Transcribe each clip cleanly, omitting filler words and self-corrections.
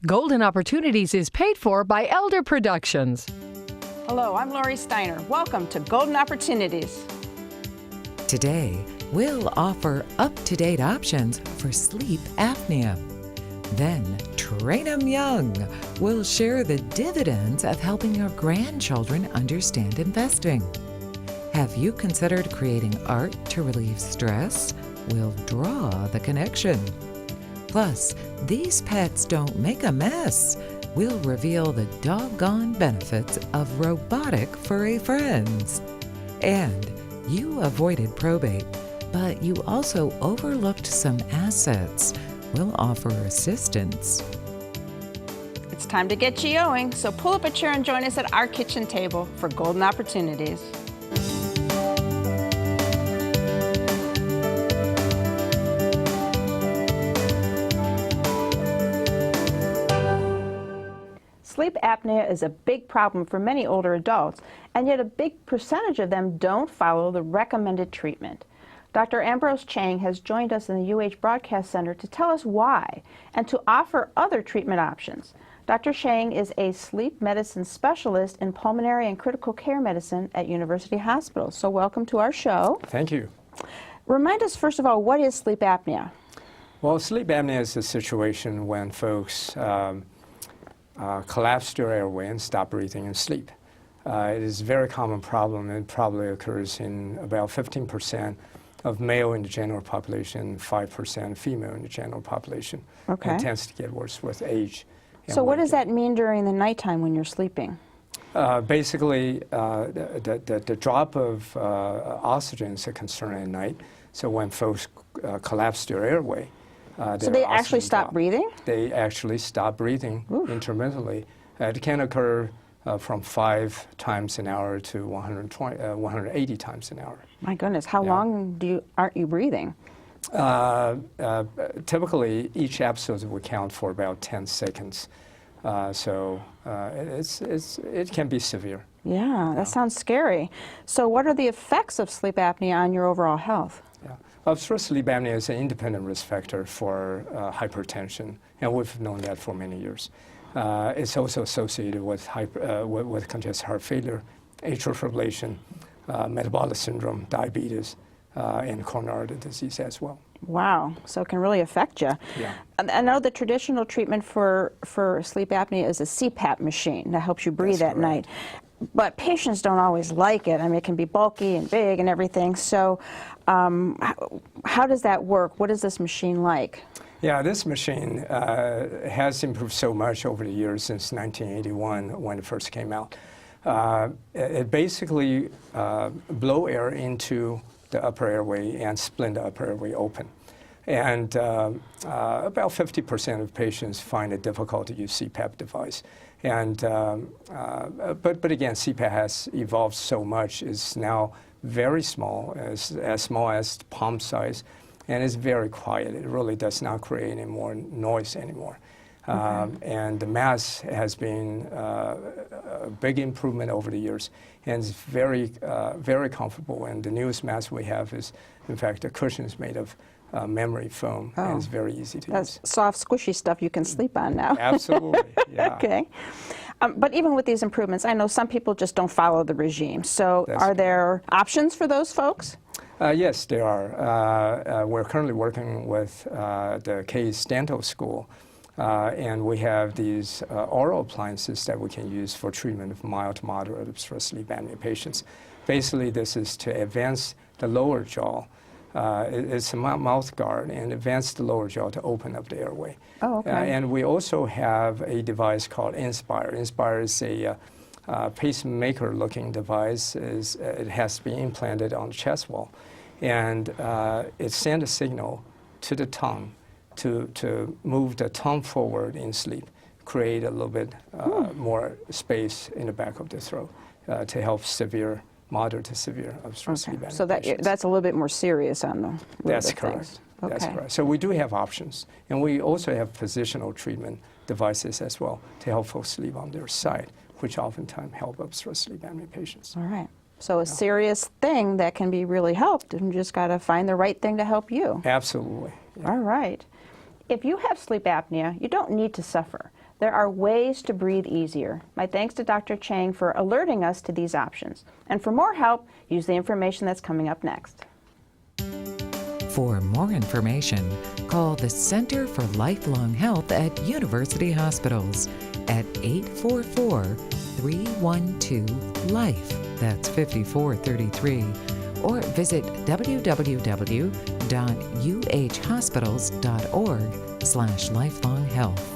Golden Opportunities is paid for by Elder Productions. Hello, I'm Lori Steiner. Welcome to Golden Opportunities. Today, we'll offer up-to-date options for sleep apnea. Then, Train 'em Young will share the dividends of helping your grandchildren understand investing. Have you considered creating art to relieve stress? We'll draw the connection. Plus, these pets don't make a mess. We'll reveal the doggone benefits of robotic furry friends. And you avoided probate, but you also overlooked some assets. We'll offer assistance. It's time to get GOing, so pull up a chair and join us at our kitchen table for Golden Opportunities. Sleep apnea is a big problem for many older adults, and yet a big percentage of them don't follow the recommended treatment. Dr. Ambrose Chang has joined us in the UH Broadcast Center to tell us why and to offer other treatment options. Dr. Chang is a sleep medicine specialist in pulmonary and critical care medicine at University Hospital. So welcome to our show. Thank you. Remind us, first of all, what is sleep apnea? Well, sleep apnea is a situation when folks collapse their airway and stop breathing and sleep. It is a very common problem. It probably occurs in about 15% of male in the general population, 5% female in the general population. Okay. And it tends to get worse with age. So what does that mean during the nighttime when you're sleeping? Basically, the drop of oxygen is a concern at night. So when folks collapse their airway, so they actually stop breathing? They actually stop breathing intermittently. It can occur from 5 times an hour to 180 times an hour. My goodness, how long aren't you breathing? Typically, each episode will count for about 10 seconds. It can be severe. Yeah, that sounds scary. So what are the effects of sleep apnea on your overall health? Yeah. Obstructive sleep apnea is an independent risk factor for hypertension, and we've known that for many years. It's also associated with congestive heart failure, atrial fibrillation, metabolic syndrome, diabetes, and coronary artery disease as well. Wow, so it can really affect you. Yeah. I know the traditional treatment for sleep apnea is a CPAP machine that helps you breathe at night. But patients don't always like it. I mean, it can be bulky and big and everything. So how does that work? What is this machine like? Yeah, this machine has improved so much over the years since 1981 when it first came out. It basically blows air into the upper airway and split the upper airway open. And about 50% of patients find it difficult to use CPAP device. And but again, CPAP has evolved so much. It's now very small, as small as palm size, and it's very quiet. It really does not create any more noise anymore. And the mask has been a big improvement over the years, and it's very, very comfortable. And the newest mask we have is, in fact, the cushion is made of memory foam, and it's very easy to use. That's soft, squishy stuff you can sleep on now. Absolutely, yeah. Okay. But even with these improvements, I know some people just don't follow the regime. So are there options for those folks? Yes, there are. We're currently working with the Case Dental School, and we have these oral appliances that we can use for treatment of mild to moderate obstructive sleep apnea patients. Basically, this is to advance the lower jaw. It's a mouth guard and advance the lower jaw to open up the airway. Oh, okay. And we also have a device called Inspire. Inspire is a pacemaker-looking device. It has to be implanted on the chest wall. And it sends a signal to the tongue to move the tongue forward in sleep, create a little bit more space in the back of the throat to help moderate to severe obstructive sleep apnea. So that's a little bit more serious on the That's correct. Okay. That's correct. So we do have options. And we also have positional treatment devices as well to help folks sleep on their side, which oftentimes help obstructive sleep apnea patients. All right. So a serious thing that can be really helped, and you just got to find the right thing to help you. Absolutely. Yeah. All right. If you have sleep apnea, you don't need to suffer. There are ways to breathe easier. My thanks to Dr. Chang for alerting us to these options. And for more help, use the information that's coming up next. For more information, call the Center for Lifelong Health at University Hospitals at 844-312-LIFE. That's 5433. Or visit www.uhhospitals.org/lifelonghealth.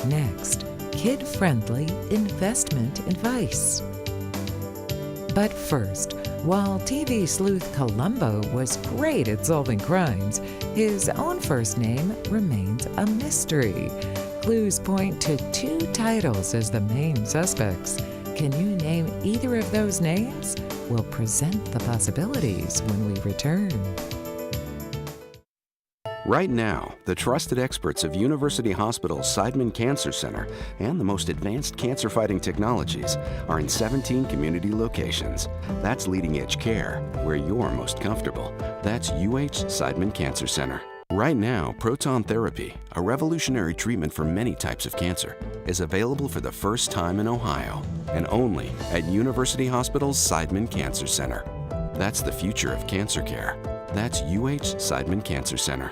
Next, kid-friendly investment advice. But first, while TV sleuth Columbo was great at solving crimes, his own first name remains a mystery. Clues point to 2 titles as the main suspects. Can you name either of those names? We'll present the possibilities when we return. Right now, the trusted experts of University Hospital's Seidman Cancer Center and the most advanced cancer-fighting technologies are in 17 community locations. That's leading-edge care, where you're most comfortable. That's UH Seidman Cancer Center. Right now, proton therapy, a revolutionary treatment for many types of cancer, is available for the first time in Ohio, and only at University Hospital's Seidman Cancer Center. That's the future of cancer care. That's UH Seidman Cancer Center.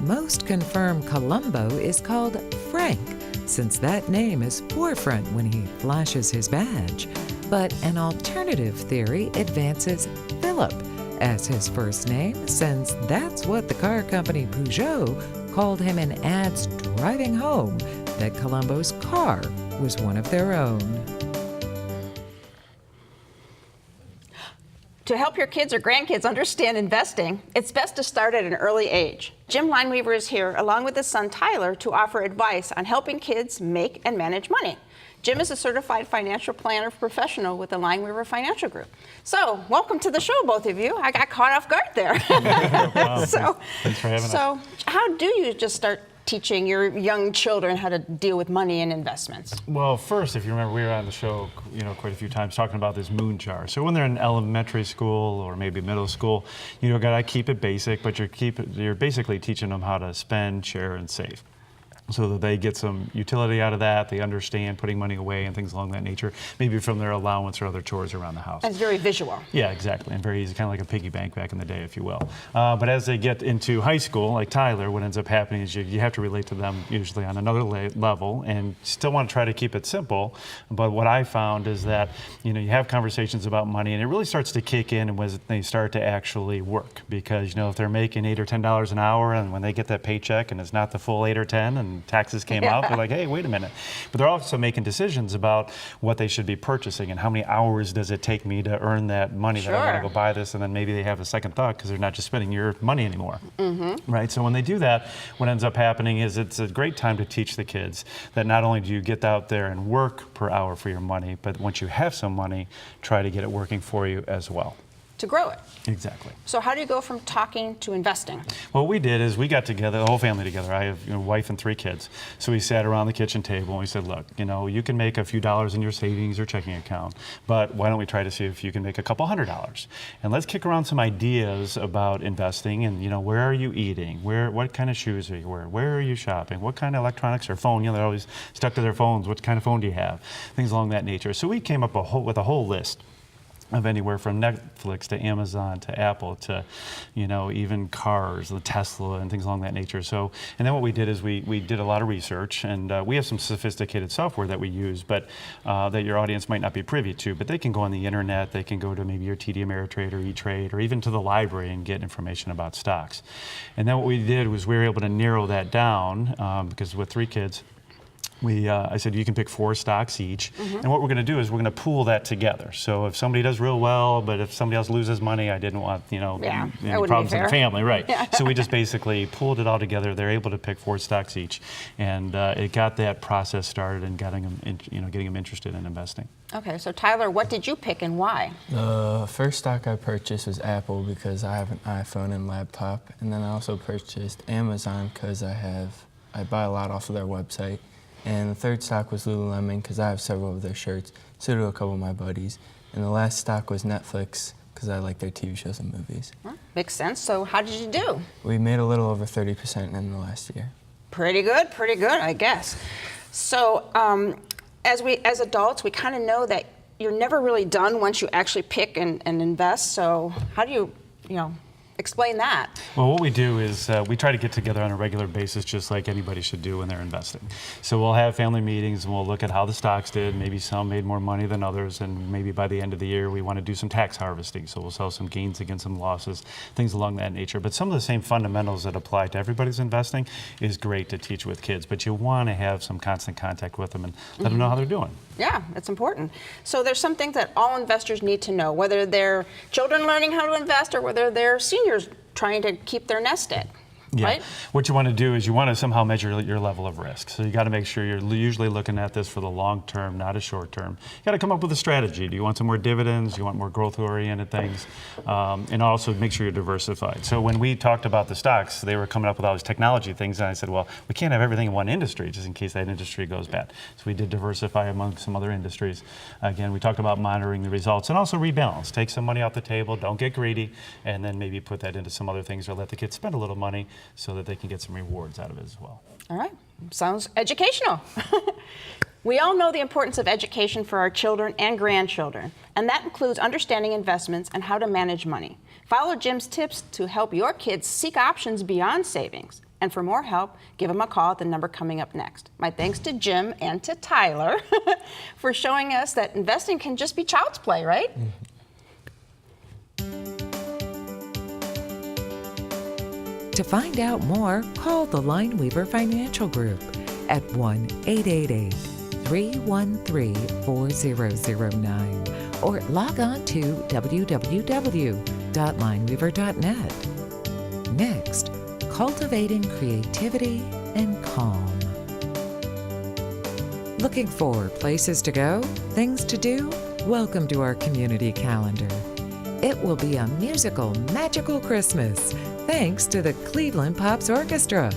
Most confirm Columbo is called Frank, since that name is forefront when he flashes his badge. But an alternative theory advances Philip as his first name, since that's what the car company Peugeot called him in ads driving home, that Columbo's car was one of their own. To help your kids or grandkids understand investing, it's best to start at an early age. Jim Lineweaver is here, along with his son Tyler, to offer advice on helping kids make and manage money. Jim is a certified financial planner professional with the Lineweaver Financial Group. So, welcome to the show, both of you. I got caught off guard there. Wow, thanks for having us. So, how do you just start teaching your young children how to deal with money and investments? Well, first, if you remember, we were on the show, quite a few times talking about this moon jar. So when they're in elementary school or maybe middle school, gotta keep it basic, but you're basically teaching them how to spend, share, and save, so that they get some utility out of that. They understand putting money away and things along that nature, maybe from their allowance or other chores around the house. And it's very visual. Yeah, exactly, and very easy, kind of like a piggy bank back in the day, if you will. But as they get into high school, like Tyler, what ends up happening is you have to relate to them usually on another level, and still want to try to keep it simple. But what I found is that you have conversations about money, and it really starts to kick in when they start to actually work. Because if they're making $8 or $10 an hour, and when they get that paycheck and it's not the full 8 or 10, and taxes came out, they're like, hey, wait a minute. But they're also making decisions about what they should be purchasing and how many hours does it take me to earn that money that I want to go buy this, and then maybe they have a second thought because they're not just spending your money anymore. Right? So when they do that, what ends up happening is it's a great time to teach the kids that not only do you get out there and work per hour for your money, but once you have some money, try to get it working for you as well. To grow it. Exactly. So how do you go from talking to investing? What we did is we got together, the whole family together. I have a wife and 3 kids. So we sat around the kitchen table and we said, look, you can make a few dollars in your savings or checking account, but why don't we try to see if you can make a couple $100? And let's kick around some ideas about investing and, where are you eating? What kind of shoes are you wearing? Where are you shopping? What kind of electronics or phone? They're always stuck to their phones. What kind of phone do you have? Things along that nature. So we came up with a whole list of anywhere from Netflix to Amazon to Apple to, even cars, the Tesla and things along that nature. So, and then what we did is we did a lot of research, and we have some sophisticated software that we use, but that your audience might not be privy to. But they can go on the internet, they can go to maybe your TD Ameritrade or E-Trade, or even to the library and get information about stocks. And then what we did was we were able to narrow that down because with 3 kids. I said you can pick 4 stocks each, and what we're going to do is we're going to pool that together. So if somebody does real well, but if somebody else loses money, I didn't want any problems in the family, right? Yeah. So we just basically pooled it all together. They're able to pick 4 stocks each, and it got that process started and getting them interested in investing. Okay, so Tyler, what did you pick and why? The first stock I purchased was Apple because I have an iPhone and laptop, and then I also purchased Amazon because I buy a lot off of their website. And the third stock was Lululemon because I have several of their shirts, so do a couple of my buddies. And the last stock was Netflix because I like their TV shows and movies. Well, makes sense. So how did you do? We made a little over 30% in the last year. Pretty good, I guess. So as adults, we kind of know that you're never really done once you actually pick and invest. So how do you explain that? Well, what we do is we try to get together on a regular basis, just like anybody should do when they're investing. So we'll have family meetings and we'll look at how the stocks did. Maybe some made more money than others, and maybe by the end of the year we want to do some tax harvesting. So we'll sell some gains against some losses, things along that nature. But some of the same fundamentals that apply to everybody's investing is great to teach with kids. But you want to have some constant contact with them and let them know how they're doing. Yeah, it's important. So there's some things that all investors need to know, whether they're children learning how to invest or whether they're seniors trying to keep their nest egg. Yeah. Right? What you want to do is you want to somehow measure your level of risk. So you got to make sure you're usually looking at this for the long term, not a short term. You got to come up with a strategy. Do you want some more dividends? Do you want more growth oriented things? And also make sure you're diversified. So when we talked about the stocks, they were coming up with all these technology things, and I said, well, we can't have everything in one industry just in case that industry goes bad. So we did diversify among some other industries. Again, we talked about monitoring the results and also rebalance. Take some money off the table, don't get greedy, and then maybe put that into some other things or let the kids spend a little money so that they can get some rewards out of it as well. All right, sounds educational. We all know the importance of education for our children and grandchildren, and that includes understanding investments and how to manage money. Follow Jim's tips to help your kids seek options beyond savings. And for more help, give them a call at the number coming up next. My thanks to Jim and to Tyler for showing us that investing can just be child's play, right? To find out more, call the Lineweaver Financial Group at 1-888-313-4009 or log on to www.lineweaver.net. Next, cultivating creativity and calm. Looking for places to go, things to do? Welcome to our community calendar. It will be a musical, magical Christmas, thanks to the Cleveland Pops Orchestra.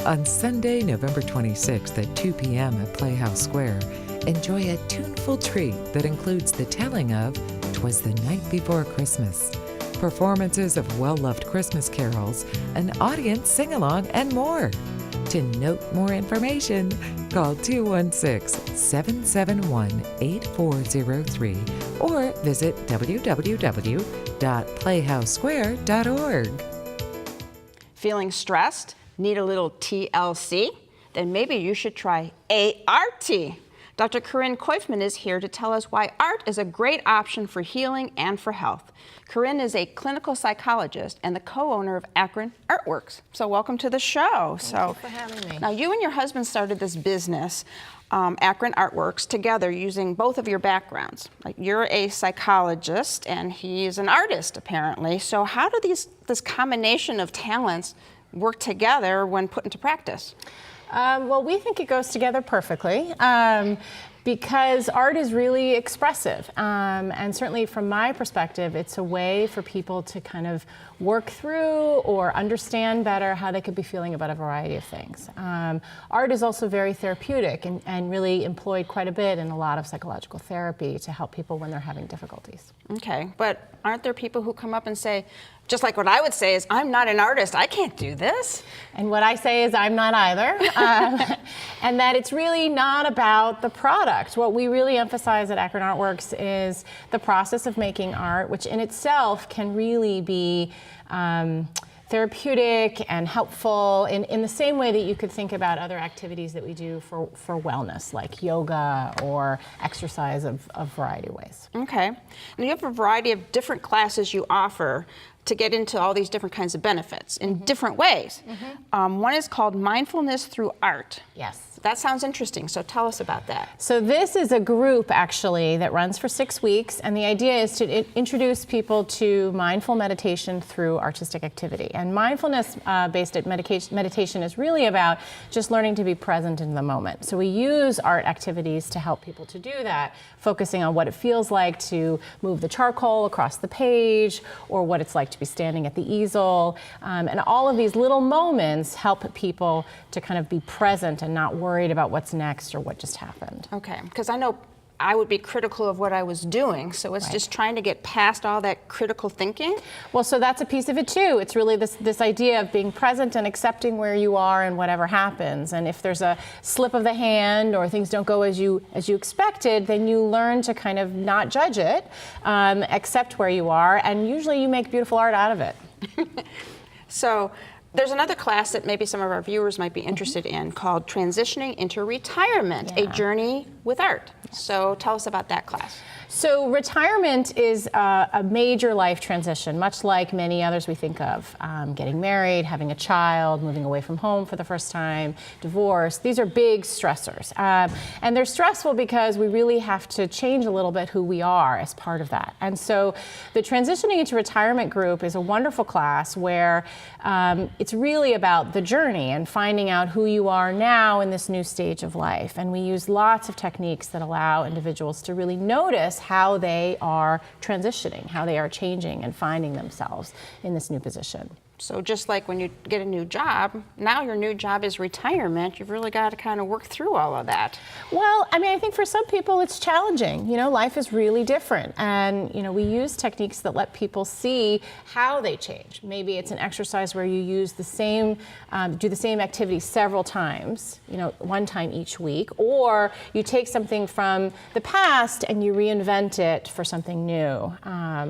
On Sunday, November 26th at 2 p.m. at Playhouse Square, enjoy a tuneful treat that includes the telling of "'Twas the Night Before Christmas," performances of well-loved Christmas carols, an audience sing-along, and more. To note more information, call 216-771-8403 or visit www.playhousesquare.org. Feeling stressed? Need a little TLC? Then maybe you should try ART. Dr. Corinne Koifman is here to tell us why art is a great option for healing and for health. Corinne is a clinical psychologist and the co-owner of Akron Artworks. So welcome to the show. Thank you for having me. Now you and your husband started this business, Akron Artworks, together using both of your backgrounds. Like, you're a psychologist and he's an artist, apparently. So how do this combination of talents work together when put into practice? Well, we think it goes together perfectly because art is really expressive. And certainly from my perspective, it's a way for people to kind of work through or understand better how they could be feeling about a variety of things. Art is also very therapeutic and really employed quite a bit in a lot of psychological therapy to help people when they're having difficulties. Okay, but aren't there people who come up and say, just like what I would say is, I'm not an artist, I can't do this. And what I say is I'm not either. And that it's really not about the product. What we really emphasize at Akron Artworks is the process of making art, which in itself can really be therapeutic and helpful in the same way that you could think about other activities that we do for wellness, like yoga or exercise of variety of ways. Okay, and you have a variety of different classes you offer to get into all these different kinds of benefits in different ways. One is called Mindfulness Through Art. Yes. That sounds interesting, so tell us about that. So this is a group actually that runs for 6 weeks, and the idea is to introduce people to mindful meditation through artistic activity. And mindfulness-based meditation is really about just learning to be present in the moment. So we use art activities to help people to do that, focusing on what it feels like to move the charcoal across the page, or what it's like to be standing at the easel. And all of these little moments help people to kind of be present and not worried about what's next or what just happened. Okay, because I know I would be critical of what I was doing. So it's just trying to get past all that critical thinking. Well, so that's a piece of it too. It's really this idea of being present and accepting where you are and whatever happens. And if there's a slip of the hand or things don't go as you expected, then you learn to kind of not judge it, accept where you are, and usually you make beautiful art out of it. So there's another class that maybe some of our viewers might be interested in called Transitioning into Retirement, a Journey with Art. So tell us about that class. So retirement is a major life transition, much like many others we think of. Getting married, having a child, moving away from home for the first time, divorce. These are big stressors. And they're stressful because we really have to change a little bit who we are as part of that. And so the Transitioning into Retirement group is a wonderful class where it's really about the journey and finding out who you are now in this new stage of life. And we use lots of techniques that allow individuals to really notice how they are transitioning, how they are changing and finding themselves in this new position. So just like when you get a new job, now your new job is retirement, you've really got to kind of work through all of that. Well, I mean, I think for some people it's challenging. You know, life is really different. And, you know, we use techniques that let people see how they change. Maybe it's an exercise where you use the same, do the same activity several times, you know, one time each week, or you take something from the past and you reinvent it for something new.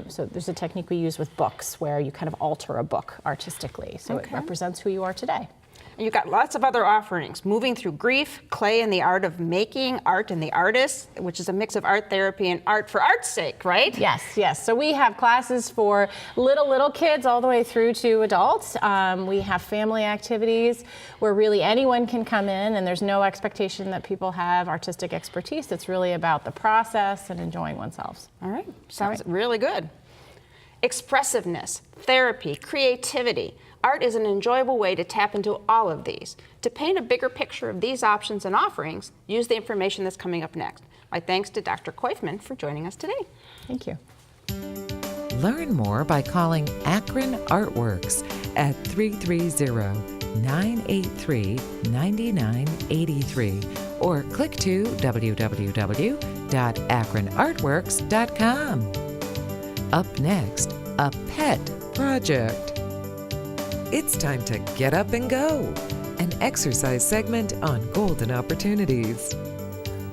So there's a technique we use with books where you kind of alter a book artistically, so it represents who you are today. And you've got lots of other offerings, moving through grief, clay and the art of making, art and the artist, which is a mix of art therapy and art for art's sake, right? Yes, yes. So we have classes for little kids all the way through to adults. We have family activities where really anyone can come in and there's no expectation that people have artistic expertise. It's really about the process and enjoying oneself. All right, sounds really good. Expressiveness, therapy, creativity. Art is an enjoyable way to tap into all of these. To paint a bigger picture of these options and offerings, use the information that's coming up next. My thanks to Dr. Koifman for joining us today. Thank you. Learn more by calling Akron Artworks at 330-983-9983 or click to www.akronartworks.com. Up next, a pet project. It's time to get up and go, an exercise segment on golden opportunities.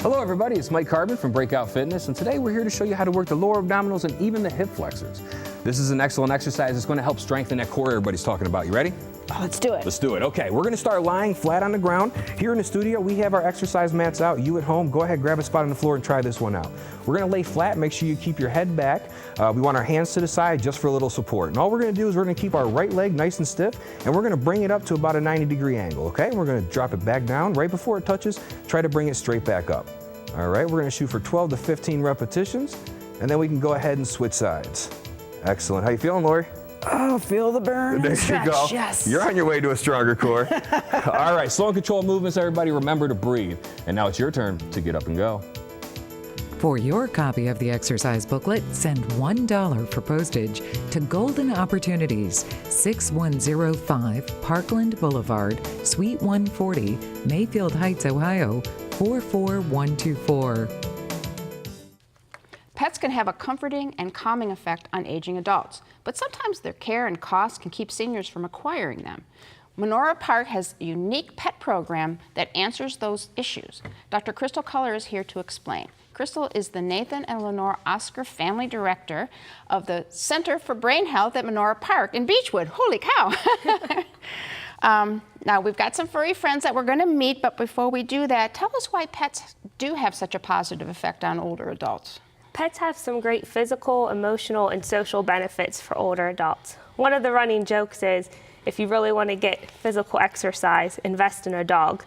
Hello everybody, it's Mike Carbon from Breakout Fitness, and today we're here to show you how to work the lower abdominals and even the hip flexors. This is an excellent exercise that's going to help strengthen that core everybody's talking about. You ready? Oh, let's do it. Let's do it. Okay, we're going to start lying flat on the ground. Here in the studio, we have our exercise mats out. You at home, go ahead, grab a spot on the floor and try this one out. We're going to lay flat, make sure you keep your head back. We want our hands to the side just for a little support. And all we're going to do is we're going to keep our right leg nice and stiff, and we're going to bring it up to about a 90-degree angle, okay? We're going to drop it back down right before it touches. Try to bring it straight back up. All right, we're going to shoot for 12 to 15 repetitions, and then we can go ahead and switch sides. Excellent. How you feeling, Lori? Oh, feel the burn. There stretch. you go. Yes. You're on your way to a stronger core. All right, slow and controlled movements, everybody. Remember to breathe. And now it's your turn to get up and go. For your copy of the exercise booklet, send $1 for postage to Golden Opportunities, 6105 Parkland Boulevard, Suite 140, Mayfield Heights, Ohio, 44124. Pets can have a comforting and calming effect on aging adults, but sometimes their care and cost can keep seniors from acquiring them. Menora Park has a unique pet program that answers those issues. Dr. Crystal Culler is here to explain. Crystal is the Nathan and Lenore Oscar Family Director of the Center for Brain Health at Menora Park in Beechwood. Holy cow! Now, we've got some furry friends that we're going to meet, but before we do that, tell us why pets do have such a positive effect on older adults. Pets have some great physical, emotional, and social benefits for older adults. One of the running jokes is, if you really want to get physical exercise, invest in a dog.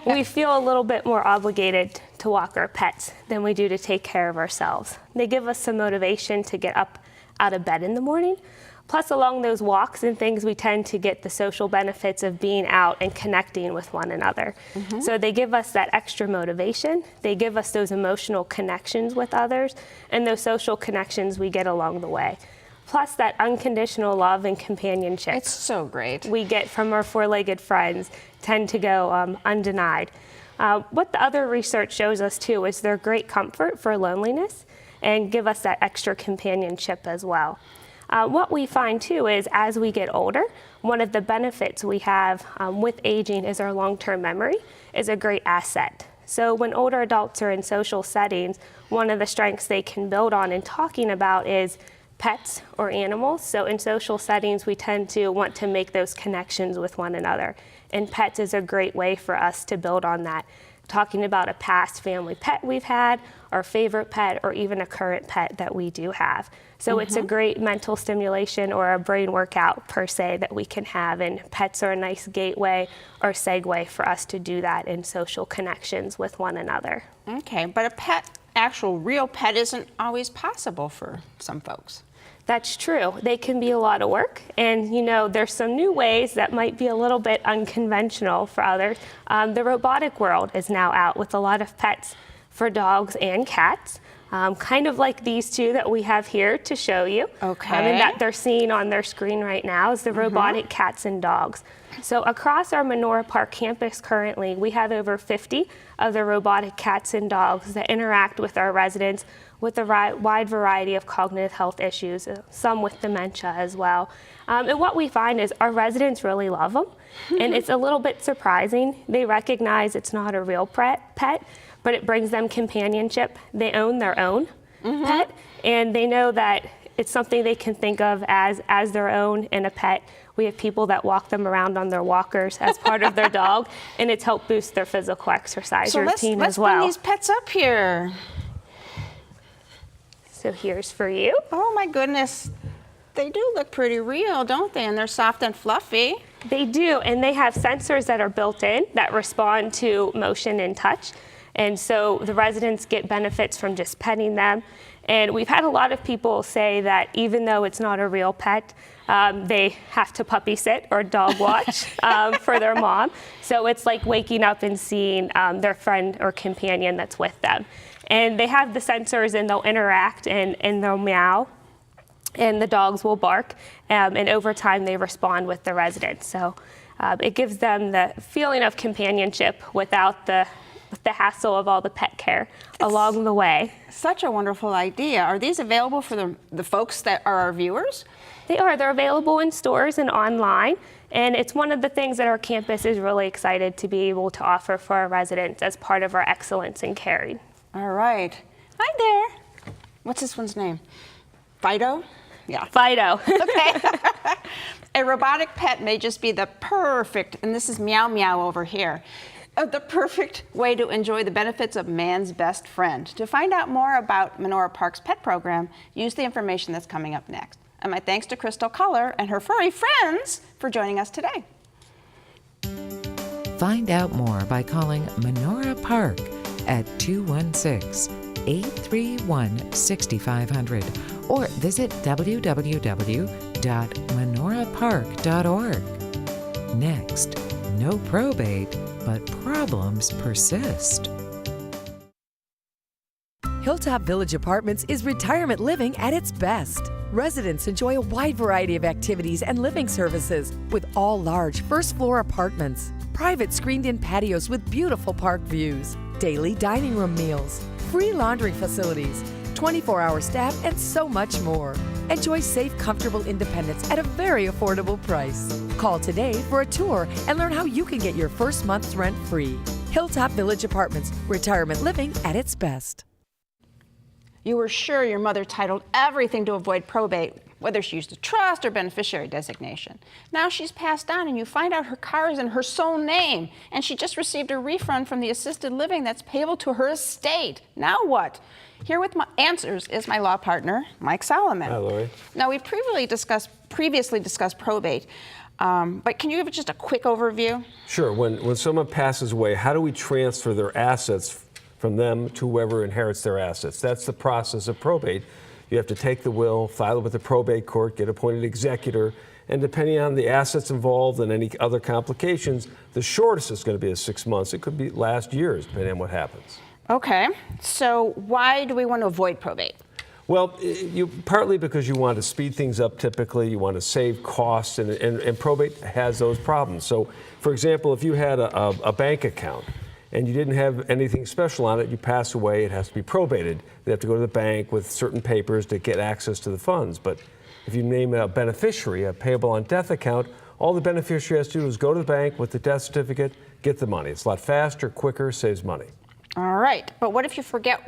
We feel a little bit more obligated to walk our pets than we do to take care of ourselves. They give us some motivation to get up out of bed in the morning. Plus, along those walks and things, we tend to get the social benefits of being out and connecting with one another. So they give us that extra motivation. They give us those emotional connections with others, and those social connections we get along the way. plus that unconditional love and companionship It's so great. we get from our four-legged friends tend to go undenied. What the other research shows us too is they're great comfort for loneliness and give us that extra companionship as well. What we find too is as we get older, one of the benefits we have with aging is our long-term memory is a great asset. So when older adults are in social settings, one of the strengths they can build on in talking about is pets or animals. So in social settings, we tend to want to make those connections with one another. And pets is a great way for us to build on that. Talking about a past family pet we've had, our favorite pet, or even a current pet that we do have. So it's a great mental stimulation or a brain workout per se that we can have, and pets are a nice gateway or segue for us to do that in social connections with one another. Okay, but a pet, actual real pet, isn't always possible for some folks. That's true. They can be a lot of work, and you know, there's some new ways that might be a little bit unconventional for others. The robotic world is now out with a lot of pets for dogs and cats, kind of like these two that we have here to show you. Okay. And that they're seeing on their screen right now is the robotic cats and dogs. So across our Menora Park campus currently, we have over 50 of the robotic cats and dogs that interact with our residents with a wide variety of cognitive health issues, some with dementia as well. And what we find is our residents really love them, and it's a little bit surprising. They recognize it's not a real pet, but it brings them companionship. They own their own pet, and they know that it's something they can think of as their own and a pet. We have people that walk them around on their walkers as part of their dog, and it's helped boost their physical exercise routine as well. Let's bring these pets up here. So here's for you. Oh my goodness, they do look pretty real, don't they? And they're soft and fluffy. They do, and they have sensors that are built in that respond to motion and touch. And so the residents get benefits from just petting them. And we've had a lot of people say that even though it's not a real pet, they have to puppy sit or dog watch for their mom. So it's like waking up and seeing their friend or companion that's with them. And they have the sensors, and they'll interact, and they'll meow, and the dogs will bark, and over time they respond with the residents. So it gives them the feeling of companionship without the hassle of all the pet care along the way. Such a wonderful idea. Are these available for the folks that are our viewers? They are. They're available in stores and online. And it's one of the things that our campus is really excited to be able to offer for our residents as part of our excellence in caring. All right. Hi there. What's this one's name? Fido? Yeah. Fido. Okay. A robotic pet may just be the perfect, and this is Meow Meow over here, the perfect way to enjoy the benefits of man's best friend. To find out more about Menora Park's pet program, use the information that's coming up next. And my thanks to Crystal Culler and her furry friends for joining us today. Find out more by calling Menora Park at 216-831-6500 or visit www.menorapark.org. Next, no probate, but problems persist. Hilltop Village Apartments is retirement living at its best. Residents enjoy a wide variety of activities and living services with all large first-floor apartments, private screened-in patios with beautiful park views, daily dining room meals, free laundry facilities, 24-hour staff, and so much more. Enjoy safe, comfortable independence at a very affordable price. Call today for a tour and learn how you can get your first month's rent free. Hilltop Village Apartments, retirement living at its best. You were sure your mother titled everything to avoid probate, whether she used a trust or beneficiary designation. Now she's passed on and you find out her car is in her sole name, and she just received a refund from the assisted living that's payable to her estate. Now what? Here with my answers is my law partner, Mike Solomon. Hi, Lori. Now, we previously discussed probate, but can you give just a quick overview? Sure. When someone passes away, how do we transfer their assets from them to whoever inherits their assets? That's the process of probate. You have to take the will, file it with the probate court, get appointed executor, and depending on the assets involved and any other complications, the shortest is going to be 6 months. It could be last years, depending on what happens. Okay, so why do we want to avoid probate? Well, partly because you want to speed things up typically, you want to save costs, and probate has those problems. So, for example, if you had a bank account and you didn't have anything special on it, you pass away, it has to be probated. They have to go to the bank with certain papers to get access to the funds. But if you name a beneficiary, a payable on death account, all the beneficiary has to do is go to the bank with the death certificate, get the money. It's a lot faster, quicker, saves money. All right, but what if you forget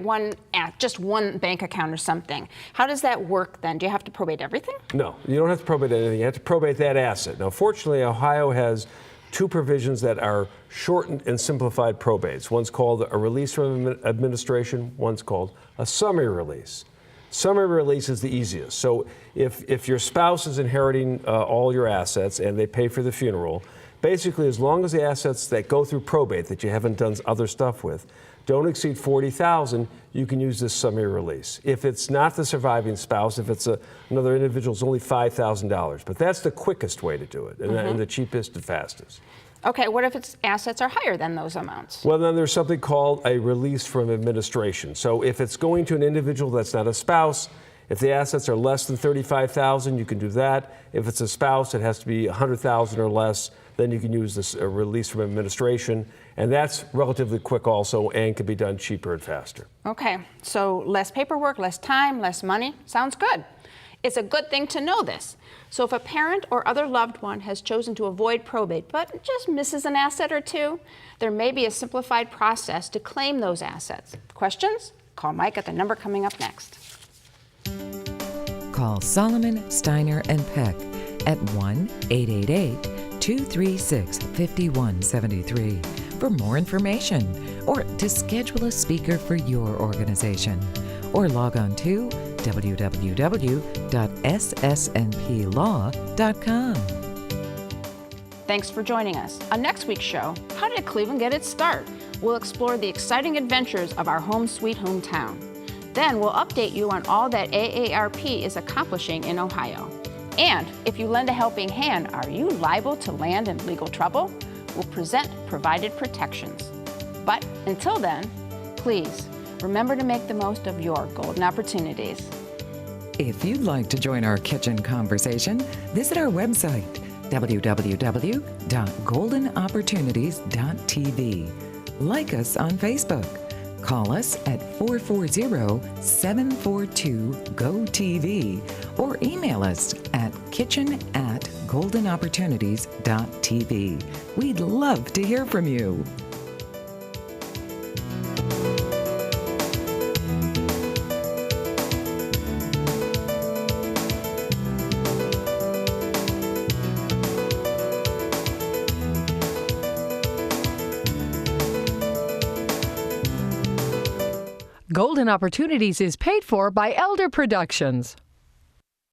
just one bank account or something? How does that work then? Do you have to probate everything? No, you don't have to probate anything. You have to probate that asset. Now, fortunately, Ohio has two provisions that are shortened and simplified probates. One's called a release from administration, one's called a summary release. Summary release is the easiest. So if your spouse is inheriting all your assets and they pay for the funeral, basically as long as the assets that go through probate that you haven't done other stuff with don't exceed $40,000, you can use this summary release. If it's not the surviving spouse, if it's another individual, it's only $5,000. But that's the quickest way to do it, and the cheapest and fastest. Okay, what if its assets are higher than those amounts? Well, then there's something called a release from administration. So if it's going to an individual that's not a spouse, if the assets are less than $35,000, you can do that. If it's a spouse, it has to be $100,000 or less. Then you can use this release from administration, and that's relatively quick also and can be done cheaper and faster. Okay, so less paperwork, less time, less money. Sounds good. It's a good thing to know this. So if a parent or other loved one has chosen to avoid probate but just misses an asset or two, there may be a simplified process to claim those assets. Questions? Call Mike at the number coming up next. Call Solomon, Steiner, and Peck at 1-888-236-5173 for more information or to schedule a speaker for your organization. Or log on to www.ssnplaw.com. Thanks for joining us. On next week's show, how did Cleveland get its start? We'll explore the exciting adventures of our home sweet hometown. Then we'll update you on all that AARP is accomplishing in Ohio. And if you lend a helping hand, are you liable to land in legal trouble? We'll present provided protections. But until then, please remember to make the most of your golden opportunities. If you'd like to join our kitchen conversation, visit our website, www.goldenopportunities.tv. Like us on Facebook. Call us at 440-742-GO-TV or email us at kitchen@goldenopportunities.tv. We'd love to hear from you. Golden Opportunities is paid for by Elder Productions.